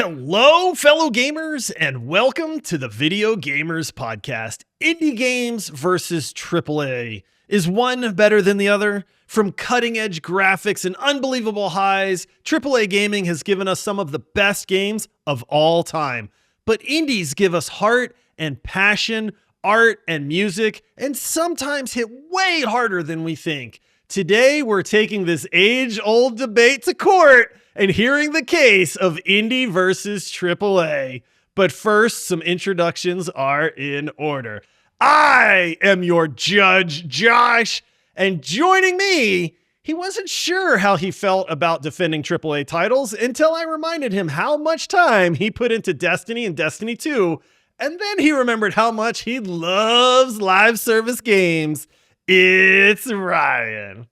Hello, fellow gamers, and welcome to the Video Gamers Podcast. Indie games versus AAA. Is one better than the other? From cutting-edge graphics and unbelievable highs, AAA gaming has given us some of the best games of all time. But indies give us heart and passion, art and music, and sometimes hit way harder than we think. Today, we're taking this age-old debate to court and hearing the case of indie versus AAA. But first, some introductions are in order. I am your judge, Josh, and joining me, he wasn't sure how he felt about defending AAA titles until I reminded him how much time he put into Destiny and Destiny 2, and then he remembered how much he loves live service games. It's Ryan.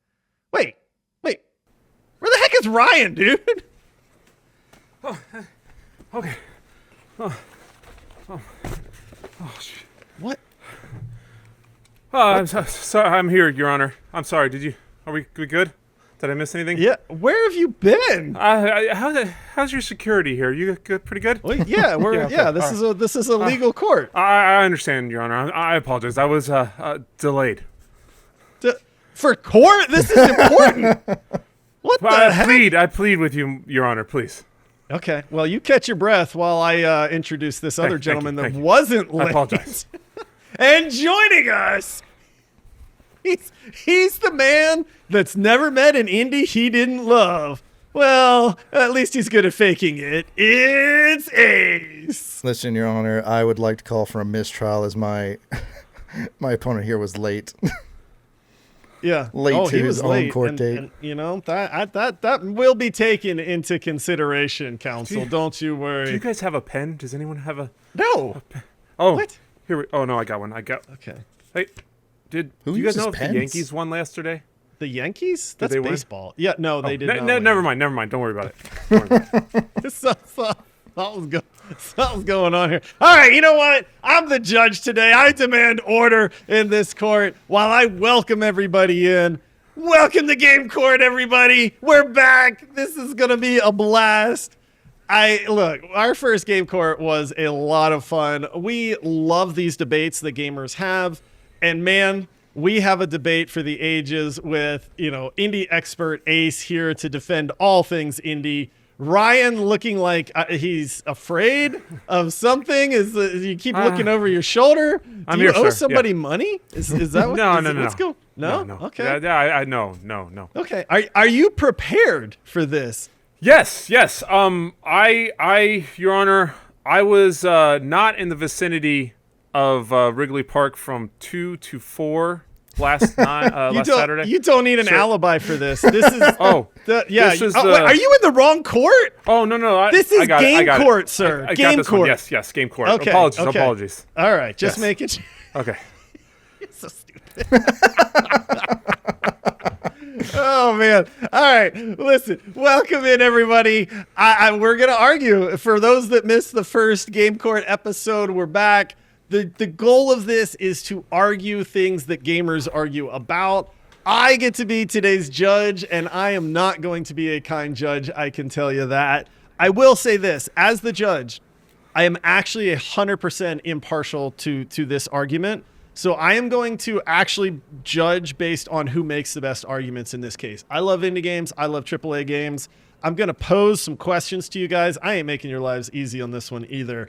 Wait. Where the heck is Ryan, dude? Oh, okay. Shit. What? I'm sorry. I'm here, Your Honor. I'm sorry. Are we good? Did I miss anything? Yeah. Where have you been? How's your security here? You good? Pretty good? Well, yeah. This is a legal court. I understand, Your Honor. I apologize. I was delayed. For court? This is important. What the heck? I plead with you, Your Honor, please. Okay. Well, you catch your breath while I introduce this other gentleman that wasn't late. I apologize. And joining us, he's the man that's never met an indie he didn't love. Well, at least he's good at faking it. It's Ace. Listen, Your Honor, I would like to call for a mistrial as my opponent here was late. Yeah, late to his own court date. And, you know, that will be taken into consideration, counsel. Don't you worry. Do you guys have a pen? Does anyone have a? No. A pen? Oh, what? Oh no, I got one. Okay. Hey, do you guys know if the Yankees won yesterday? The Yankees? That's baseball. Yeah, no, they did not. Never mind. Don't worry about it. Something's going on here. All right, you know what? I'm the judge today. I demand order in this court while I welcome everybody in. Welcome to Game Court, everybody. We're back. This is going to be a blast. Look, our first Game Court was a lot of fun. We love these debates that gamers have. And man, we have a debate for the ages with, indie expert Ace here to defend all things indie. Ryan looking like he's afraid of something. You keep looking over your shoulder. Do you owe somebody money? Is that what? No. Let's go. No. Okay. Yeah. No. Okay. Are you prepared for this? Yes. Your Honor, I was not in the vicinity of Wrigley Park from 2 to 4 last Saturday. You don't need an alibi for this. This is Wait, are you in the wrong court? Oh no. This is game court, sir. Game court. Yes, game court. Okay, Apologies. All right, just making sure. Okay. You're so stupid. Oh man! All right, listen. Welcome in, everybody. We're gonna argue. For those that missed the first Game Court episode, we're back. The goal of this is to argue things that gamers argue about. I get to be today's judge, and I am not going to be a kind judge, I can tell you that. I will say this, as the judge, I am actually 100% impartial to this argument. So I am going to actually judge based on who makes the best arguments in this case. I love indie games. I love AAA games. I'm going to pose some questions to you guys. I ain't making your lives easy on this one either.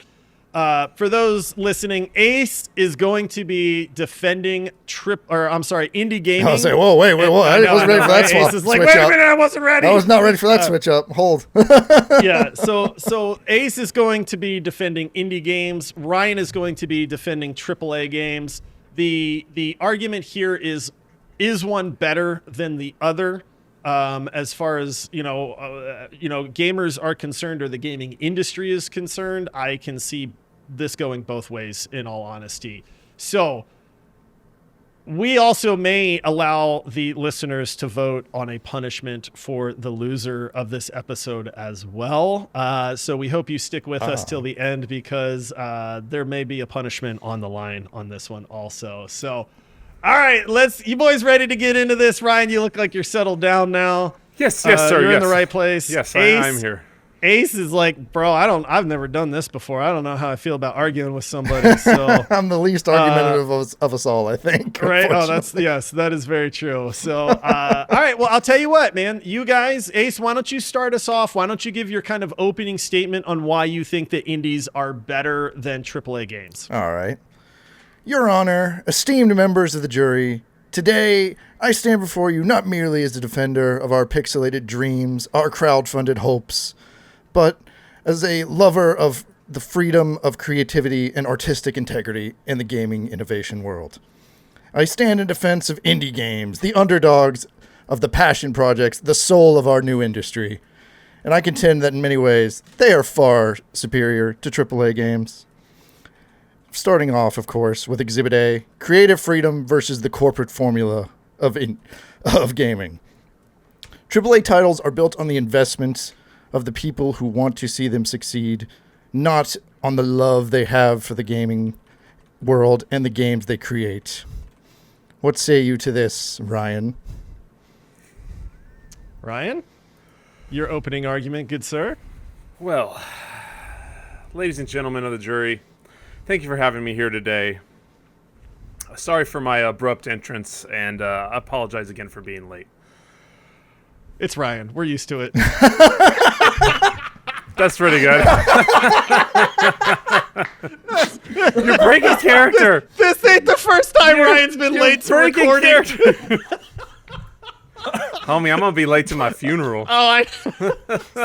For those listening, Ace is going to be defending indie gaming. I'll say, whoa, wait, what? I wasn't ready for that swap. Ace is like, wait a minute, I wasn't ready. I was not ready for that switch up. Hold. Yeah, so Ace is going to be defending indie games. Ryan is going to be defending AAA games. The argument here is one better than the other? As far as gamers are concerned, or the gaming industry is concerned, I can see this going both ways, in all honesty. So we also may allow the listeners to vote on a punishment for the loser of this episode as well. So we hope you stick with us till the end, because there may be a punishment on the line on this one also. So all right, you boys ready to get into this? Ryan, you look like you're settled down now. Yes, sir. You're in the right place. Yes, Ace, I'm here. Ace is like, bro, I've never done this before. I don't know how I feel about arguing with somebody. So I'm the least argumentative of us all, I think. right. Oh, that is very true. So, all right. Well, I'll tell you what, man, you guys, Ace, why don't you start us off? Why don't you give your kind of opening statement on why you think that indies are better than AAA games? All right. Your Honor, esteemed members of the jury, today I stand before you not merely as a defender of our pixelated dreams, our crowdfunded hopes, but as a lover of the freedom of creativity and artistic integrity in the gaming innovation world. I stand in defense of indie games, the underdogs of the passion projects, the soul of our new industry. And I contend that in many ways, they are far superior to AAA games. Starting off, of course, with Exhibit A, creative freedom versus the corporate formula of gaming. AAA titles are built on the investments of the people who want to see them succeed, not on the love they have for the gaming world and the games they create. What say you to this, Ryan? Ryan, your opening argument, good sir. Well, ladies and gentlemen of the jury, thank you for having me here today. Sorry for my abrupt entrance, and I apologize again for being late. It's Ryan. We're used to it. That's pretty good. You're breaking character. This ain't the first time Ryan's been late to recording. Homie, I'm going to be late to my funeral. Oh,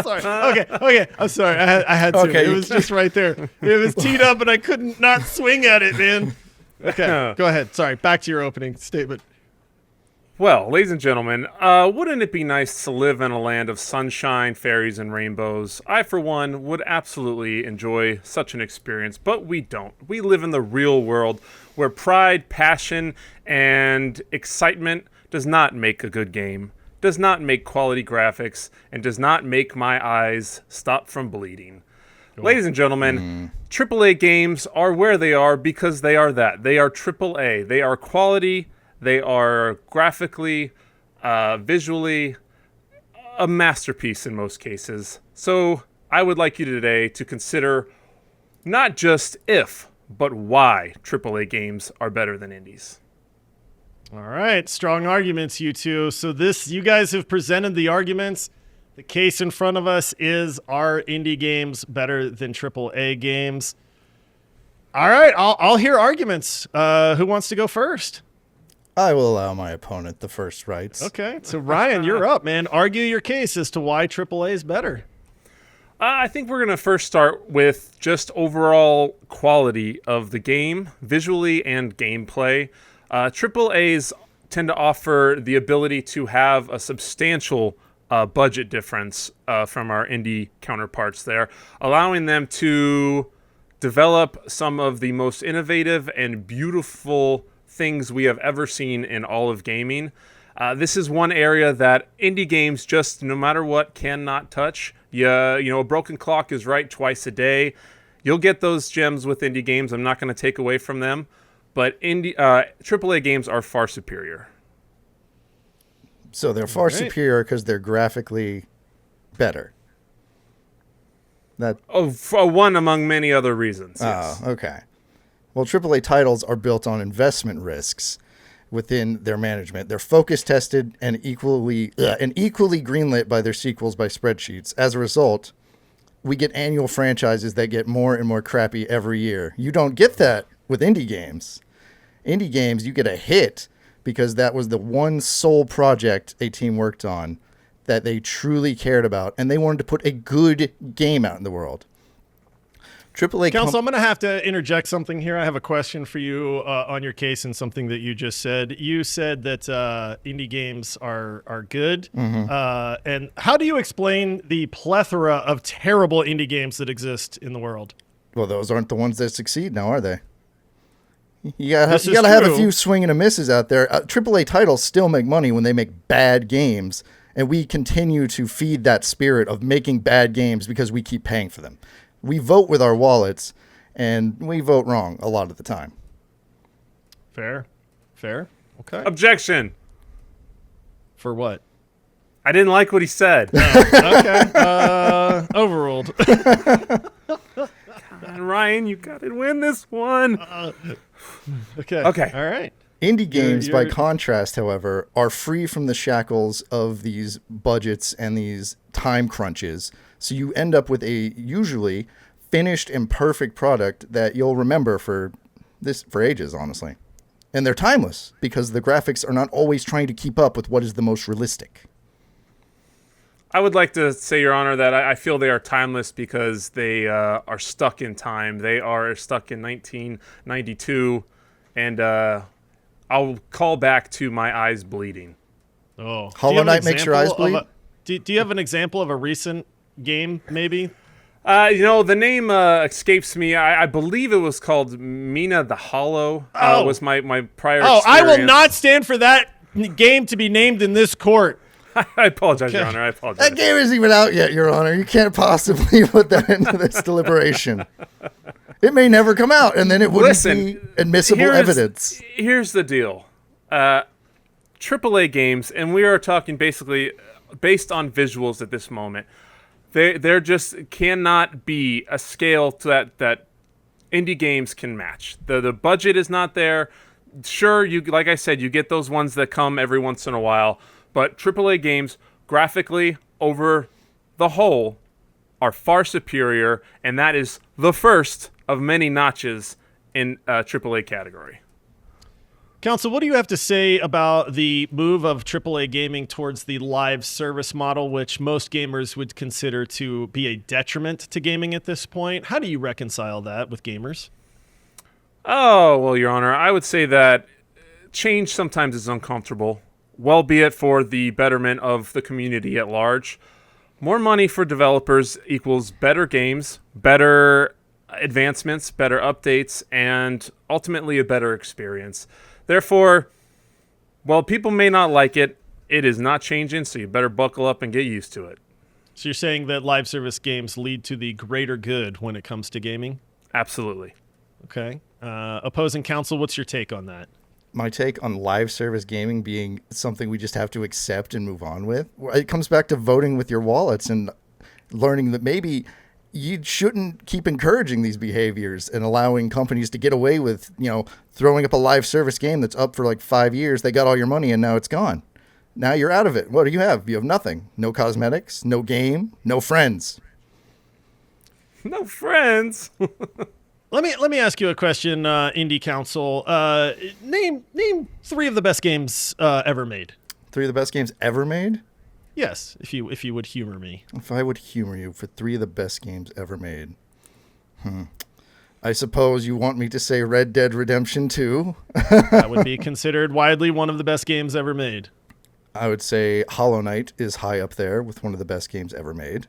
sorry. Okay. I'm sorry. I had to. Okay. It was just right there. It was teed up, and I couldn't not swing at it, man. Okay, go ahead. Sorry. Back to your opening statement. Well, ladies and gentlemen, wouldn't it be nice to live in a land of sunshine, fairies, and rainbows? I, for one, would absolutely enjoy such an experience, but we don't. We live in the real world where pride, passion, and excitement does not make a good game, does not make quality graphics, and does not make my eyes stop from bleeding. Ladies and gentlemen, AAA games are where they are because they are that. They are AAA. They are quality. They are graphically, visually, a masterpiece in most cases. So I would like you today to consider not just if, but why AAA games are better than indies. All right, strong arguments, you two. So you guys have presented the arguments. The case in front of us is, are indie games better than AAA games? All right, I'll hear arguments. Who wants to go first? I will allow my opponent the first rights. Okay, so Ryan, you're up, man. Argue your case as to why AAA is better. I think we're going to first start with just overall quality of the game, visually and gameplay. AAAs tend to offer the ability to have a substantial budget difference from our indie counterparts there, allowing them to develop some of the most innovative and beautiful things we have ever seen in all of gaming. This is one area that indie games just, no matter what, cannot touch. A broken clock is right twice a day. You'll get those gems with indie games. I'm not going to take away from them, but AAA games are far superior. So they're far superior because they're graphically better. For one among many other reasons. Yes. Oh, okay. Well, AAA titles are built on investment risks within their management. They're focus tested and equally greenlit by their sequels by spreadsheets. As a result, we get annual franchises that get more and more crappy every year. You don't get that with indie games. Indie games, you get a hit because that was the one sole project a team worked on that they truly cared about, and they wanted to put a good game out in the world. AAA Counsel, I'm going to have to interject something here. I have a question for you on your case and something that you just said. You said that indie games are good. Mm-hmm. And how do you explain the plethora of terrible indie games that exist in the world? Well, those aren't the ones that succeed now, are they? You gotta have a few swing and a misses out there. AAA titles still make money when they make bad games, and we continue to feed that spirit of making bad games because we keep paying for them. We vote with our wallets, and we vote wrong a lot of the time. Fair. Okay. Objection. For what? I didn't like what he said. Okay. Overruled. And Ryan, you got to win this one. Okay. Okay. All right. Indie games, by you're- contrast, however, are free from the shackles of these budgets and these time crunches. So you end up with a usually finished and perfect product that you'll remember for ages, honestly. And they're timeless because the graphics are not always trying to keep up with what is the most realistic. I would like to say, Your Honor, that I feel they are timeless because they are stuck in time. They are stuck in 1992, and I'll call back to my eyes bleeding. Oh, Hollow Knight makes your eyes bleed? Do you have an example of a recent game, maybe? The name escapes me. I believe it was called Mina the Hollow. Was my prior Oh, I will experience. not stand for that game to be named in this court. I apologize, Your Honor. I apologize. That game isn't even out yet, Your Honor. You can't possibly put that into this deliberation. It may never come out, and then it wouldn't be admissible evidence. Here's the deal. AAA games, and we are talking basically based on visuals at this moment, there just cannot be a scale to that indie games can match. The budget is not there. Sure, you like I said, you get those ones that come every once in a while, but AAA games, graphically, over the whole, are far superior, and that is the first of many notches in AAA category. Counsel, what do you have to say about the move of AAA gaming towards the live service model, which most gamers would consider to be a detriment to gaming at this point? How do you reconcile that with gamers? Oh, well, Your Honor, I would say that change sometimes is uncomfortable, well be it for the betterment of the community at large. More money for developers equals better games, better advancements, better updates, and ultimately a better experience. Therefore, while people may not like it, it is not changing, so you better buckle up and get used to it. So you're saying that live service games lead to the greater good when it comes to gaming? Absolutely. Okay. Opposing counsel, what's your take on that? My take on live service gaming being something we just have to accept and move on with. It comes back to voting with your wallets and learning that maybe you shouldn't keep encouraging these behaviors and allowing companies to get away with, throwing up a live service game that's up for like 5 years. They got all your money and now it's gone. Now you're out of it. What do you have? You have nothing. No cosmetics, no game, no friends. No friends. Let me ask you a question, Indie Council. Name 3 of the best games ever made. 3 of the best games ever made? Yes, if you would humor me. If I would humor you for 3 of the best games ever made. I suppose you want me to say Red Dead Redemption 2. That would be considered widely one of the best games ever made. I would say Hollow Knight is high up there with one of the best games ever made.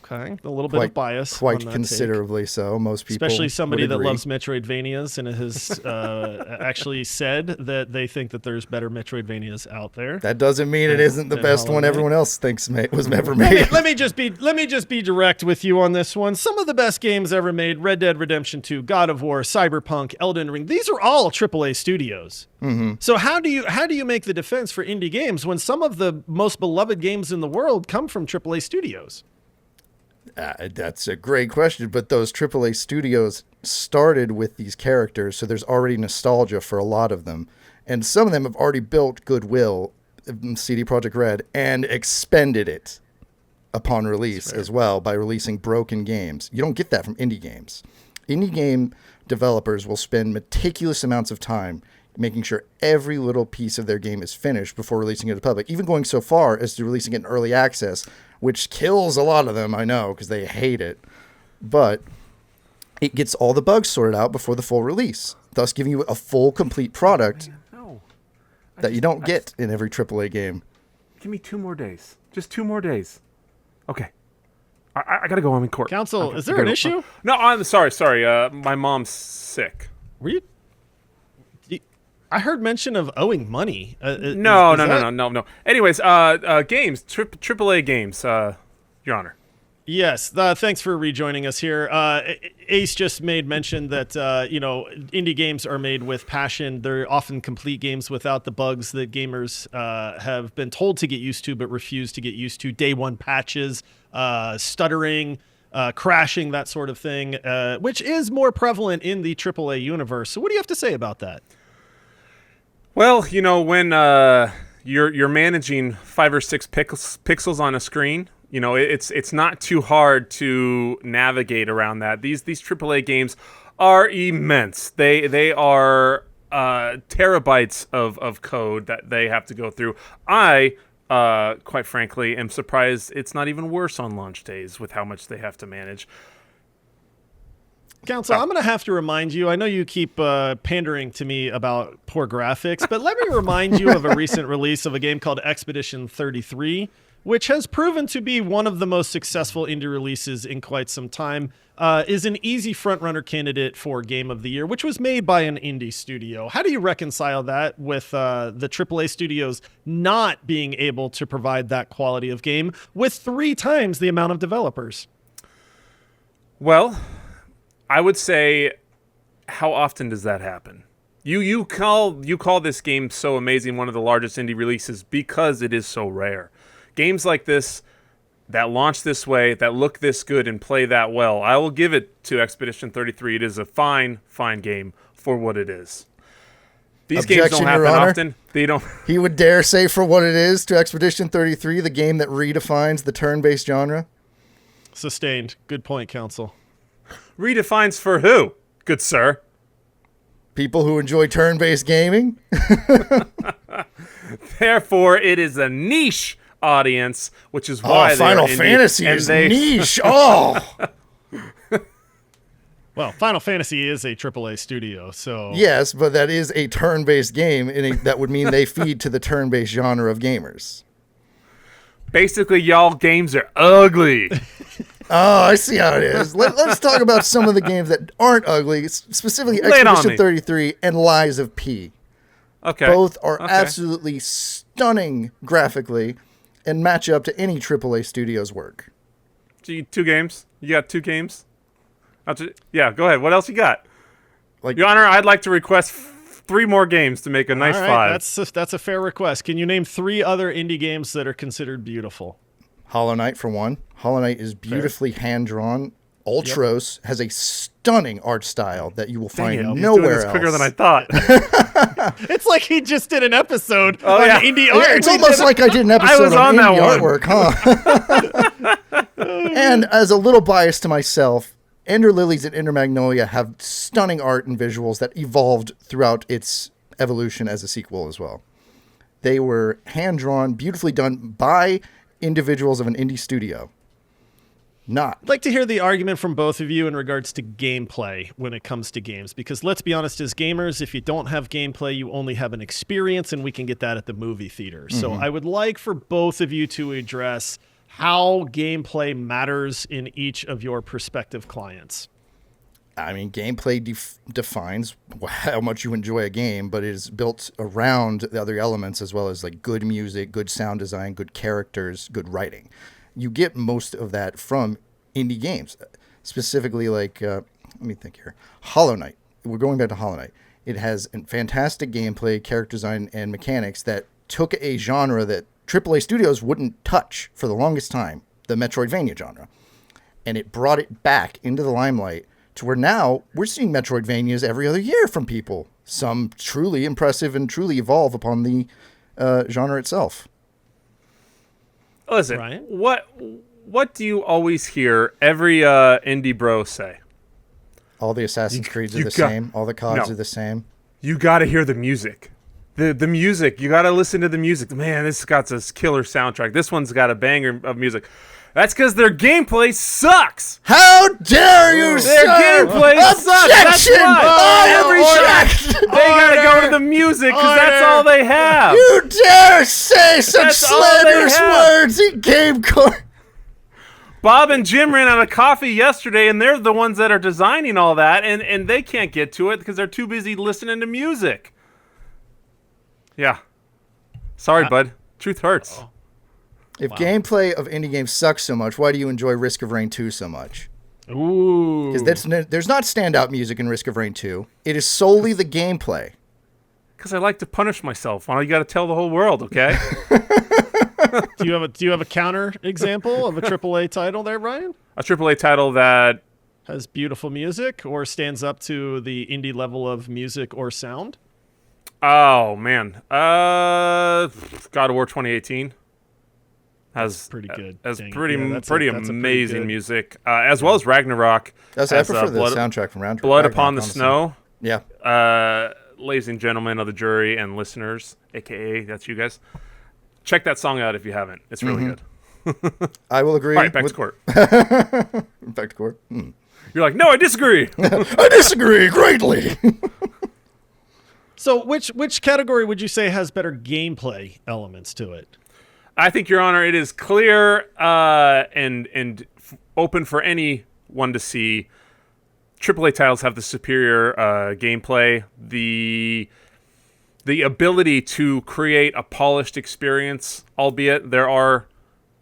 Okay, a little bit of bias. Quite on that considerably take. so. Most people, especially somebody would that agree. loves Metroidvanias and has actually said that they think that there's better Metroidvanias out there. That doesn't mean it isn't the best one everyone else thinks was ever made. Let me just be direct with you on this one. Some of the best games ever made: Red Dead Redemption 2, God of War, Cyberpunk, Elden Ring. These are all AAA studios. Mm-hmm. So how do you make the defense for indie games when some of the most beloved games in the world come from AAA studios? That's a great question, but those AAA studios started with these characters, so there's already nostalgia for a lot of them. And some of them have already built goodwill in CD Projekt Red and expended it upon release as well by releasing broken games. You don't get that from indie games. Indie game developers will spend meticulous amounts of time making sure every little piece of their game is finished before releasing it to the public, even going so far as to releasing it in early access, which kills a lot of them, I know, because they hate it. But it gets all the bugs sorted out before the full release, thus giving you a full, complete product that you don't get in every AAA game. Give me 2 more days. Just 2 more days. Okay. I gotta go. I'm in court. Counsel, is there an issue? No, I'm sorry. My mom's sick. Were you? I heard mention of owing money. No. Anyways, games, AAA games, Your Honor. Yes, thanks for rejoining us here. Ace just made mention that indie games are made with passion. They're often complete games without the bugs that gamers have been told to get used to but refuse to get used to. Day one patches, stuttering, crashing, that sort of thing, which is more prevalent in the AAA universe. So what do you have to say about that? Well, when you're managing 5 or 6 pixels on a screen, it's not too hard to navigate around that. These AAA games are immense. They are terabytes of code that they have to go through. I, quite frankly, am surprised it's not even worse on launch days with how much they have to manage. Council, I'm going to have to remind you, I know you keep pandering to me about poor graphics, but let me remind you of a recent release of a game called Expedition 33, which has proven to be one of the most successful indie releases in quite some time, is an easy frontrunner candidate for Game of the Year, which was made by an indie studio. How do you reconcile that with the AAA studios not being able to provide that quality of game with 3 times the amount of developers? Well, I would say, how often does that happen? You call this game so amazing, one of the largest indie releases, because it is so rare. Games like this that launch this way, that look this good and play that well, I will give it to Expedition 33. It is a fine game for what it is. These games don't happen often. They don't. He would dare say for what it is to Expedition 33, the game that redefines the turn-based genre? Sustained. Good point, Council. Redefines for who, good sir? People who enjoy turn-based gaming? Therefore, it is a niche audience, which is why Final Fantasy is niche. Oh, well, Final Fantasy is a AAA studio, so yes, but that is a turn-based game, and that would mean they feed to the turn-based genre of gamers. Basically, y'all games are ugly. Oh, I see how it is. Let's talk about some of the games that aren't ugly, specifically Expedition 33 and Lies of P. Okay. Both are absolutely stunning graphically and match up to any AAA studio's work. 2 games? You got 2 games? Yeah, go ahead. What else you got? Your Honor, I'd like to request 3 more games to make a nice 5. That's a fair request. Can you name 3 other indie games that are considered beautiful? Hollow Knight, for one. Hollow Knight is beautifully hand-drawn. Ultros has a stunning art style that you will find nowhere else. Quicker than I thought. It's like he just did an episode on indie art. It's almost like I did an episode on indie artwork, huh? And as a little bias to myself, Ender Lilies and Ender Magnolia have stunning art and visuals that evolved throughout its evolution as a sequel as well. They were hand-drawn, beautifully done by individuals of an indie studio. I'd like to hear the argument from both of you in regards to gameplay when it comes to games, because let's be honest, as gamers, if you don't have gameplay, you only have an experience, and we can get that at the movie theater. So I would like for both of you to address how gameplay matters in each of your prospective clients. I mean, gameplay defines how much you enjoy a game, but it is built around the other elements as well as like good music, good sound design, good characters, good writing. You get most of that from indie games, specifically like, let me think here, Hollow Knight. We're going back to Hollow Knight. It has a fantastic gameplay, character design, and mechanics that took a genre that AAA studios wouldn't touch for the longest time, the Metroidvania genre. And it brought it back into the limelight to where now we're seeing Metroidvanias every other year from people. Some truly impressive and truly evolve upon the genre itself. Listen, Ryan? What do you always hear every indie bro say? All the Assassin's Creeds are the same. All the CODs are the same. You got to hear the music. The music. You got to listen to the music. Man, this got this killer soundtrack. This one's got a banger of music. That's because their gameplay sucks. How dare you, Their gameplay sucks. That's why. They gotta go to the music because that's all they have. You dare say such slanderous words in Game Core. Bob and Jim ran out of coffee yesterday, and they're the ones that are designing all that, and they can't get to it because they're too busy listening to music. Yeah. Sorry, bud. Truth hurts. If gameplay of indie games sucks so much, why do you enjoy Risk of Rain 2 so much? Ooh. Because there's not standout music in Risk of Rain 2. It is solely the gameplay. Because I like to punish myself. Why you got to tell the whole world, okay? Do you have a counter example of a AAA title there, Ryan? A AAA title that has beautiful music or stands up to the indie level of music or sound? Oh man, God of War 2018 has pretty good. Has Dang pretty it. Yeah, pretty amazing music, as well as Ragnarok. I prefer the soundtrack from Ragnarok. Blood Upon the Snow. Yeah. Ladies and gentlemen of the jury and listeners, aka that's you guys, check that song out if you haven't. It's really good. I will agree. All right, back to court. Back to court. You're like, no, I disagree. I disagree greatly. So which category would you say has better gameplay elements to it? I think, Your Honor, it is clear and open for anyone to see. AAA titles have the superior gameplay, the ability to create a polished experience, albeit there are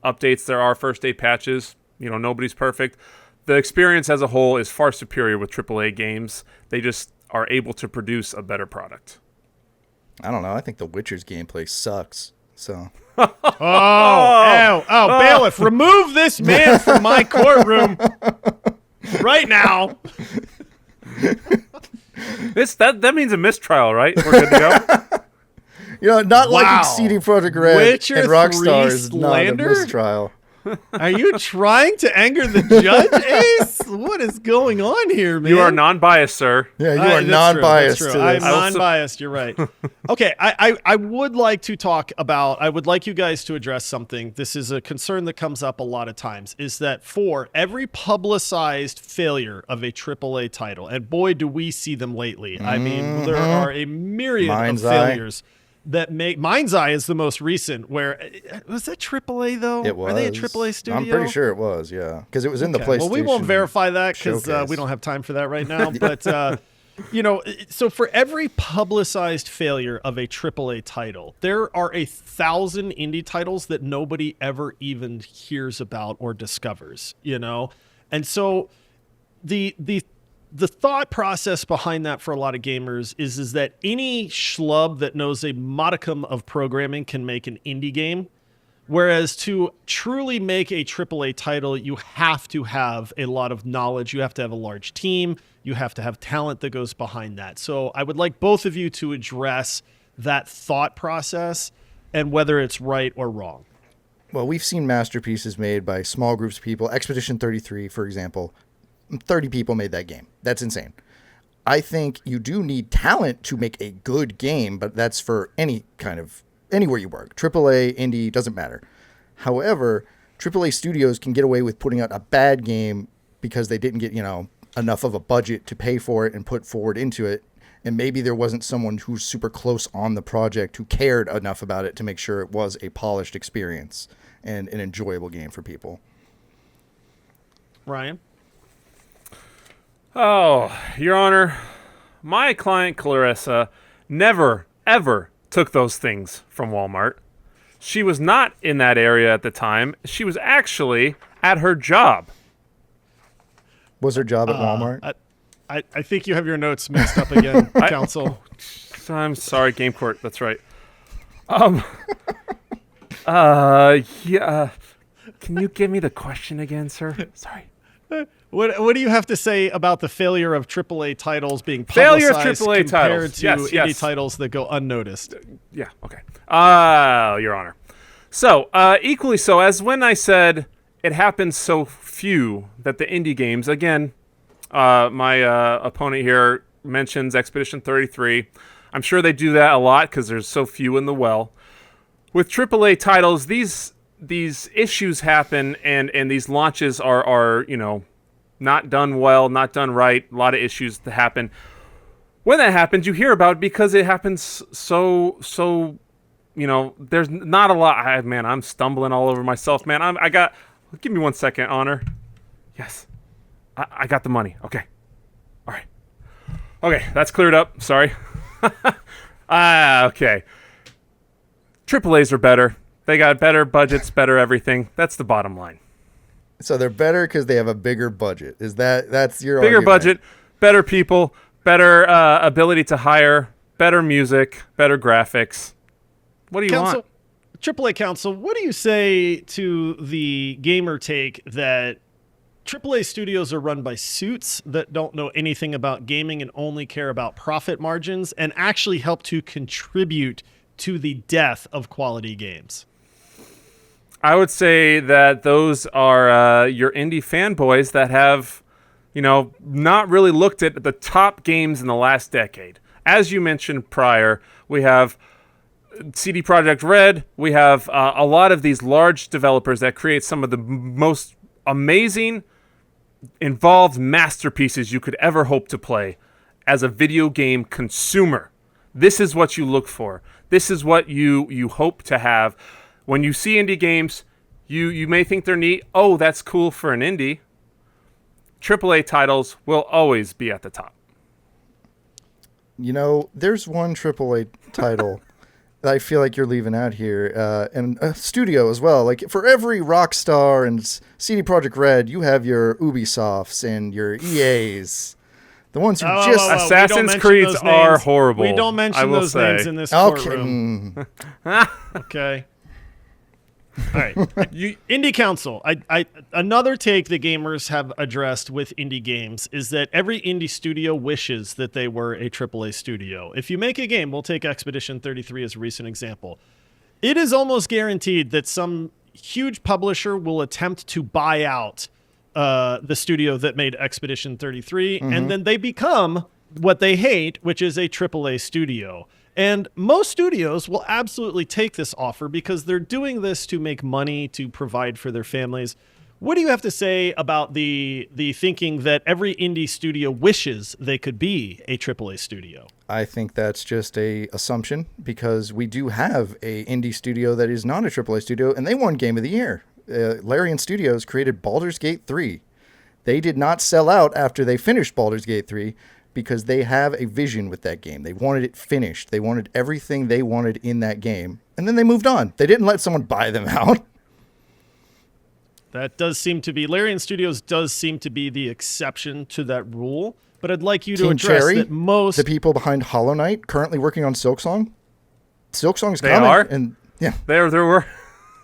updates, there are first-day patches. Nobody's perfect. The experience as a whole is far superior with AAA games. They just are able to produce a better product. I don't know. I think The Witcher's gameplay sucks. So. Bailiff, remove this man from my courtroom right now. That means a mistrial, right? We're good to go. Not liking CD Projekt Red Witcher and Rockstar 3 is not a slander? mistrial. Are you trying to anger the judge, Ace? What is going on here, man? You are non-biased, sir. Yeah, you are non-biased to this. I'm non-biased. You're right. Okay, I would like to talk about, I would like you guys to address something. This is a concern that comes up a lot of times, is that for every publicized failure of a AAA title, and boy, do we see them lately. I mean, there are a myriad of failures. That make Mind's Eye is the most recent. Where was that AAA though? It was. Are they a AAA studio? I'm pretty sure it was. Yeah, because it was in the PlayStation. Well, we won't verify that because we don't have time for that right now. But so for every publicized failure of a AAA title, there are 1,000 indie titles that nobody ever even hears about or discovers. And so the thought process behind that for a lot of gamers is that any schlub that knows a modicum of programming can make an indie game, whereas to truly make a AAA title, you have to have a lot of knowledge. You have to have a large team. You have to have talent that goes behind that. So I would like both of you to address that thought process and whether it's right or wrong. Well, we've seen masterpieces made by small groups of people. Expedition 33, for example. 30 people made that game. That's insane. I think you do need talent to make a good game, but that's for anywhere you work. AAA, indie, doesn't matter. However, AAA studios can get away with putting out a bad game because they didn't get, enough of a budget to pay for it and put forward into it. And maybe there wasn't someone who's super close on the project who cared enough about it to make sure it was a polished experience and an enjoyable game for people. Ryan? Oh, Your Honor, my client Clarissa never, ever took those things from Walmart. She was not in that area at the time. She was actually at her job. Was her job at Walmart? I think you have your notes mixed up again, counsel. I'm sorry, Game Court. That's right. Yeah. Can you give me the question again, sir? Sorry. What do you have to say about the failure of AAA titles being publicized compared to indie titles that go unnoticed? Yeah, okay. Your Honor. So, equally so, as when I said it happens so few that the indie games, again, my opponent here mentions Expedition 33. I'm sure they do that a lot because there's so few in the well. With AAA titles, these issues happen and these launches are not done well, not done right, a lot of issues that happen. When that happens, you hear about it because it happens so there's not a lot. I'm stumbling all over myself, man. Give me 1 second, Honor. Yes. I got the money. Okay. All right. Okay, that's cleared up. Sorry. Okay. AAAs are better. They got better budgets, better everything. That's the bottom line. So they're better because they have a bigger budget. That's your Bigger argument? budget, better people, better ability to hire, better music, better graphics. What do you want? AAA Council, what do you say to the gamer take that AAA studios are run by suits that don't know anything about gaming and only care about profit margins and actually help to contribute to the death of quality games? I would say that those are your indie fanboys that have, not really looked at the top games in the last decade. As you mentioned prior, we have CD Projekt Red. We have a lot of these large developers that create some of the most amazing, involved masterpieces you could ever hope to play as a video game consumer. This is what you look for. This is what you hope to have. When you see indie games, you may think they're neat. Oh, that's cool for an indie. AAA titles will always be at the top. There's one AAA title that I feel like you're leaving out here, and a studio as well. Like, for every Rockstar and CD Projekt Red, you have your Ubisofts and your EAs. The ones who Assassin's Creeds are horrible. We don't mention those names in this courtroom. Okay. All right. Indie Council. Another take that gamers have addressed with indie games is that every indie studio wishes that they were a AAA studio. If you make a game, we'll take Expedition 33 as a recent example. It is almost guaranteed that some huge publisher will attempt to buy out the studio that made Expedition 33, and then they become what they hate, which is a AAA studio. And most studios will absolutely take this offer because they're doing this to make money, to provide for their families. What do you have to say about the thinking that every indie studio wishes they could be a AAA studio? I think that's just a assumption because we do have a indie studio that is not a AAA studio, and they won Game of the Year. Larian Studios created Baldur's Gate 3. They did not sell out after they finished Baldur's Gate 3 because they have a vision with that game. They wanted it finished. They wanted everything they wanted in that game. And then they moved on. They didn't let someone buy them out. That does seem to be... Larian Studios does seem to be the exception to that rule. But I'd like you to address Cherry, that most... the people behind Hollow Knight, currently working on Silksong. Silksong's coming. They are? And, yeah. There were...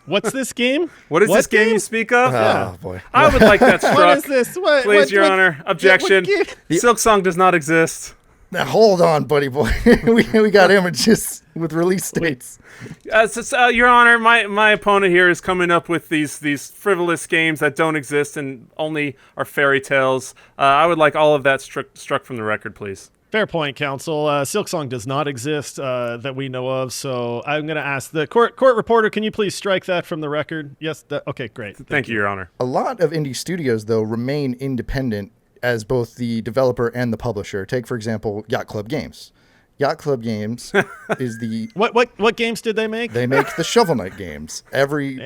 What's this game? What is this game you speak of? Oh, boy. I would like that struck. What is this? Please, Your Honor. Objection. Silksong does not exist. Now, hold on, buddy boy. we got images with release dates. Your Honor, my opponent here is coming up with these frivolous games that don't exist and only are fairy tales. I would like all of that struck from the record, please. Fair point, counsel. Silksong does not exist that we know of, so I'm going to ask the court reporter, can you please strike that from the record? Yes? Okay, great. Thank you, Your Honor. A lot of indie studios, though, remain independent as both the developer and the publisher. Take, for example, Yacht Club Games. Yacht Club Games is the... What games did they make? They make the Shovel Knight games. Any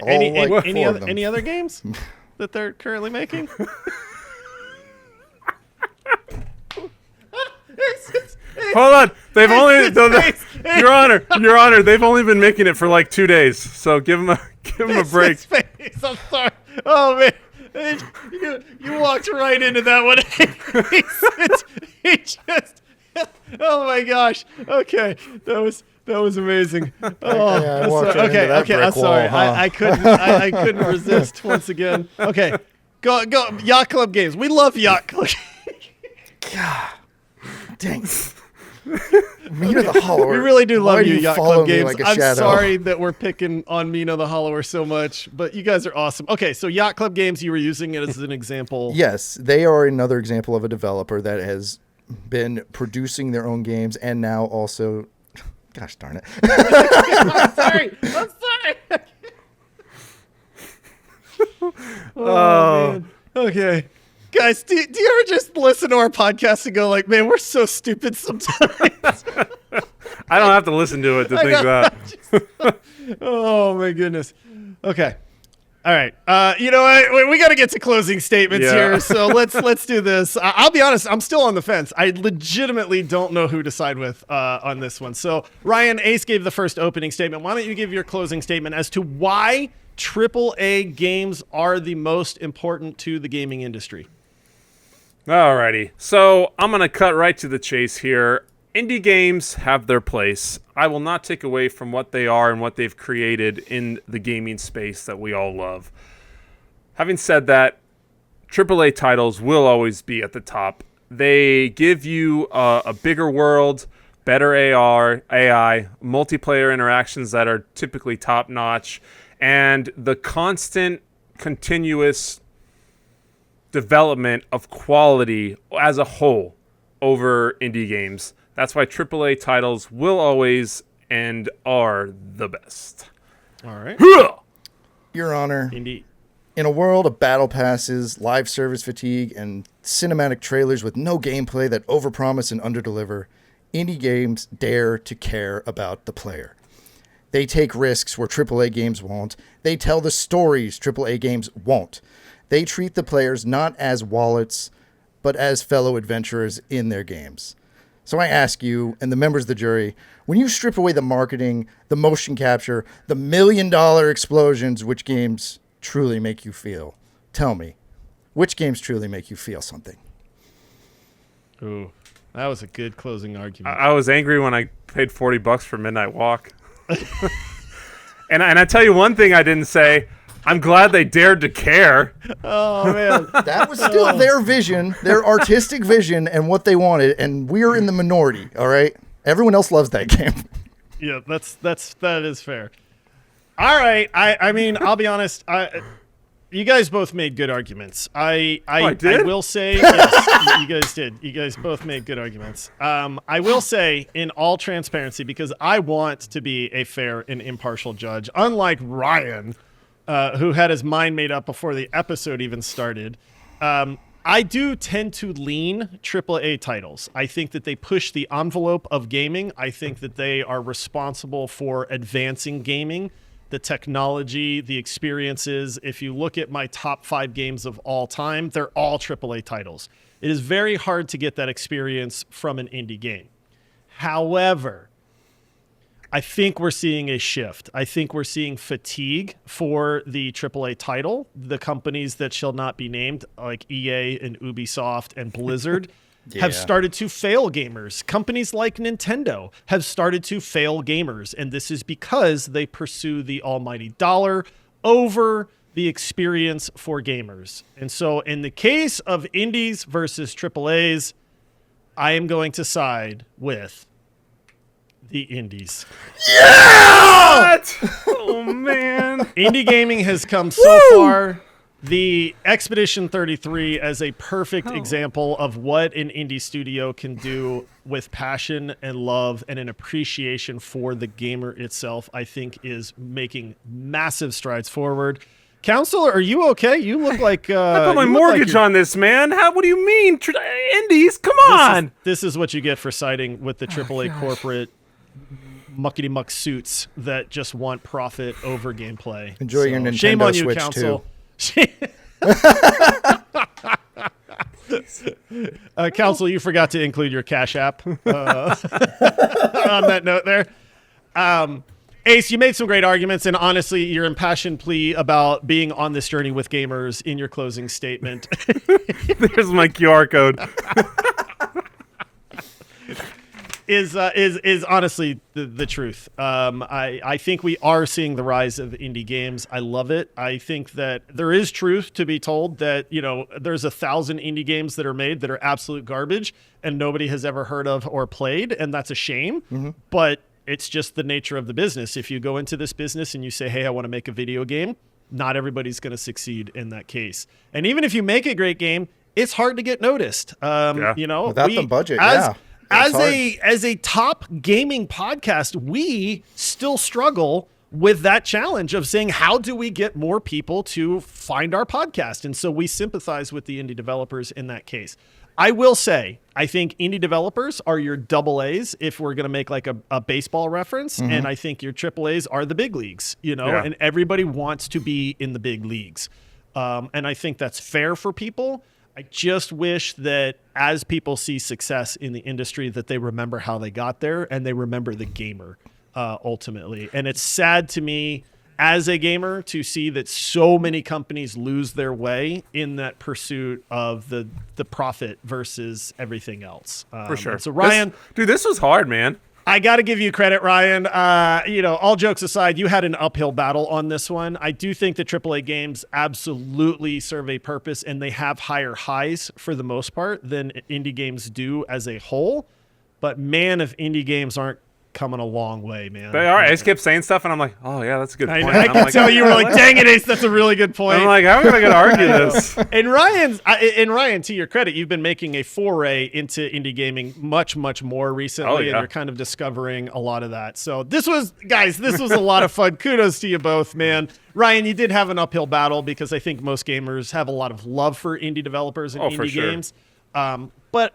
other games that they're currently making? Hold on. They've only... Your Honor, they've only been making it for like 2 days, so give them a break. I'm sorry. Oh, man. You walked right into that one. He just... Oh my gosh. Okay. That was amazing. Oh, yeah, okay. I'm sorry. Huh? I couldn't resist once again. Okay. Go Yacht Club Games. We love Yacht Club. God. Dang. Mina the Hollower. We really do love you, Yacht Club Games. Like I'm shadow. sorry that we're picking on Mina the Hollower so much, but you guys are awesome. Okay, so Yacht Club Games, you were using it as an example. Yes, they are another example of a developer that has been producing their own games and now also... Gosh darn it. I'm sorry. Oh, man. Okay. Guys, do you ever just listen to our podcast and go like, man, we're so stupid sometimes? I don't have to listen to it to think that. Oh, my goodness. Okay. All right. You know what? We got to get to closing statements Yeah. here. So let's do this. I'll be honest. I'm still on the fence. I legitimately don't know who to side with on this one. So Ryan, Ace gave the first opening statement. Why don't you give your closing statement as to why AAA games are the most important to the gaming industry? Alrighty. So I'm going to cut right to the chase here. Indie games have their place. I will not take away from what they are and what they've created in the gaming space that we all love. Having said that, AAA titles will always be at the top. They give you a bigger world, better AR, AI, multiplayer interactions that are typically top-notch, and the constant, continuous development of quality as a whole over indie games. That's why AAA titles will always and are the best. All right. Your Honor, Indie. in a world of battle passes, live service fatigue, and cinematic trailers with no gameplay that overpromise and underdeliver, indie games dare to care about the player. They take risks where AAA games won't. They tell the stories AAA games won't. They treat the players not as wallets, but as fellow adventurers in their games. So I ask you, and the members of the jury, when you strip away the marketing, the motion capture, the $1 million explosions, which games truly make you feel? Tell me, which games truly make you feel something? Ooh, that was a good closing argument. I was angry when I paid $40 for Midnight Walk. and I tell you one thing I didn't say. I'm glad they dared to care. Oh, man. That was still their vision, their artistic vision, and what they wanted, and we're in the minority, all right? Everyone else loves that game. Yeah, that is fair. All right. I mean, I'll be honest. You guys both made good arguments. I did? will say, yes, you guys did. You guys both made good arguments. I will say, in all transparency, because I want to be a fair and impartial judge, unlike Ryan, who had his mind made up before the episode even started. I do tend to lean AAA titles. I think that they push the envelope of gaming. I think that they are responsible for advancing gaming, the technology, the experiences. If you look at my top 5 games of all time, they're all AAA titles. It is very hard to get that experience from an indie game. However, I think we're seeing a shift. I think we're seeing fatigue for the AAA title. The companies that shall not be named, like EA and Ubisoft and Blizzard, have started to fail gamers. Companies like Nintendo have started to fail gamers, and this is because they pursue the almighty dollar over the experience for gamers. And so in the case of indies versus AAAs, I am going to side with the indies. Yeah! What? Oh, man. Indie gaming has come so far. The Expedition 33 as a perfect example of what an indie studio can do with passion and love and an appreciation for the gamer itself, I think is making massive strides forward. Counselor, are you okay? You look like I put my mortgage on this, man. What do you mean? Indies? Come on. This is what you get for siding with the AAA corporate muckety-muck suits that just want profit over gameplay. Enjoy your Nintendo shame on you, Switch Council. Council, you forgot to include your Cash App on that note there. Ace, you made some great arguments, and honestly, your impassioned plea about being on this journey with gamers in your closing statement. There's my QR code. is honestly the truth. I think we are seeing the rise of indie games. I love it. I think that there is truth to be told that, you know, there's 1,000 indie games that are made that are absolute garbage and nobody has ever heard of or played, and that's a shame. Mm-hmm. But it's just the nature of the business. If you go into this business and you say, hey, I want to make a video game, not everybody's going to succeed in that case. And even if you make a great game, it's hard to get noticed. You know, without the budget, As a top gaming podcast, we still struggle with that challenge of saying, how do we get more people to find our podcast? And so we sympathize with the indie developers in that case. I will say, I think indie developers are your AA's if we're going to make like a baseball reference. And I think your AAA's are the big leagues, and everybody wants to be in the big leagues. And I think that's fair for people. I just wish that as people see success in the industry, that they remember how they got there and they remember the gamer ultimately. And it's sad to me as a gamer to see that so many companies lose their way in that pursuit of the profit versus everything else. For sure. So Ryan, this was hard, man. I got to give you credit, Ryan. All jokes aside, you had an uphill battle on this one. I do think the AAA games absolutely serve a purpose, and they have higher highs for the most part than indie games do as a whole. But man, if indie games aren't coming a long way, man. They are. I just kept saying stuff, and I'm like, oh, yeah, that's a good point. I can tell you were like, dang it, Ace, that's a really good point. I'm like, how am I going to argue this? And Ryan, to your credit, you've been making a foray into indie gaming much, much more recently, and you're kind of discovering a lot of that. So this was a lot of fun. Kudos to you both, man. Ryan, you did have an uphill battle because I think most gamers have a lot of love for indie developers and indie games. But,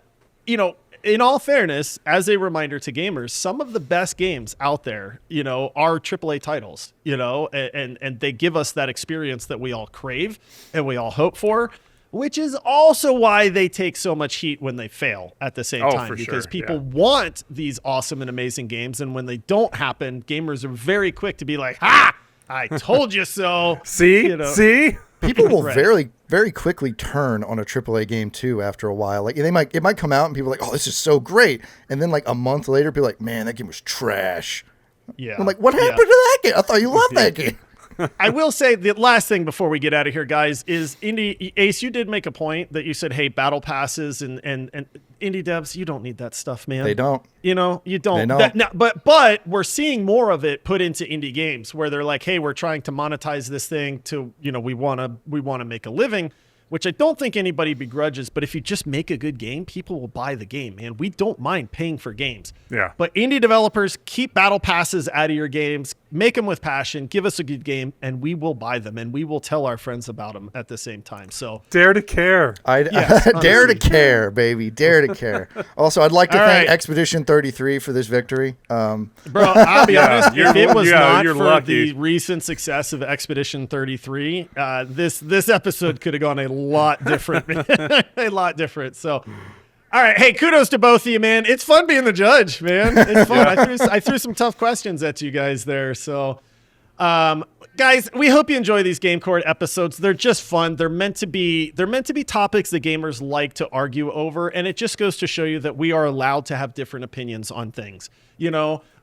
in all fairness, as a reminder to gamers, some of the best games out there, are AAA titles, and they give us that experience that we all crave and we all hope for, which is also why they take so much heat when they fail at the same time, because people want these awesome and amazing games. And when they don't happen, gamers are very quick to be like, ha, I told you so. See? People will very, very quickly turn on a AAA game too after a while. Like it might come out and people are like, oh, this is so great. And then like a month later, people are like, man, that game was trash. Yeah. I'm like, what happened to that game? I thought you loved that game. I will say the last thing before we get out of here, guys, is Ace, you did make a point that you said, hey, battle passes and indie devs, you don't need that stuff, man. They don't. You don't. They don't. But we're seeing more of it put into indie games where they're like, hey, we're trying to monetize this thing to, we want to make a living, which I don't think anybody begrudges. But if you just make a good game, people will buy the game, man. We don't mind paying for games. Yeah. But indie developers, keep battle passes out of your games, make them with passion, give us a good game, and we will buy them, and we will tell our friends about them at the same time. So dare to care. Dare to care, baby. Dare to care. Also, I'd like to thank Expedition 33 for this victory. Bro, I'll be honest. If it was not for lucky. the recent success of Expedition 33, this episode could have gone a lot different. A lot different. So, all right. Hey, kudos to both of you, man. It's fun being the judge, man. It's fun. I threw some tough questions at you guys there. So, guys, we hope you enjoy these Game Court episodes. They're just fun. They're meant to be topics that gamers like to argue over, and it just goes to show you that we are allowed to have different opinions on things.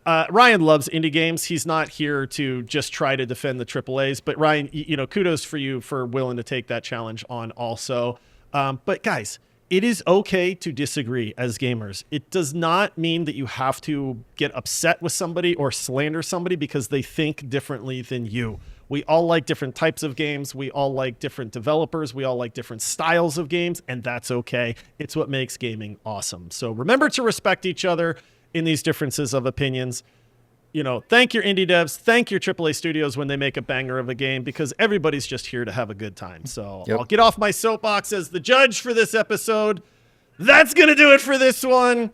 Ryan loves indie games. He's not here to just try to defend the AAAs, but Ryan, kudos for you for willing to take that challenge on also. But guys, it is okay to disagree as gamers. It does not mean that you have to get upset with somebody or slander somebody because they think differently than you. We all like different types of games. We all like different developers. We all like different styles of games, and that's okay. It's what makes gaming awesome. So remember to respect each other in these differences of opinions. Thank your indie devs, thank your AAA studios when they make a banger of a game, because everybody's just here to have a good time. So I'll get off my soapbox as the judge for this episode. That's going to do it for this one.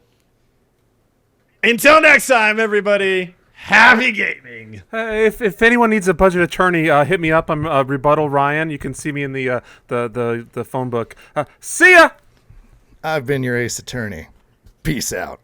Until next time, everybody, happy gaming. If anyone needs a budget attorney, hit me up. I'm Rebuttal Ryan. You can see me in the phone book. See ya! I've been your ace attorney. Peace out.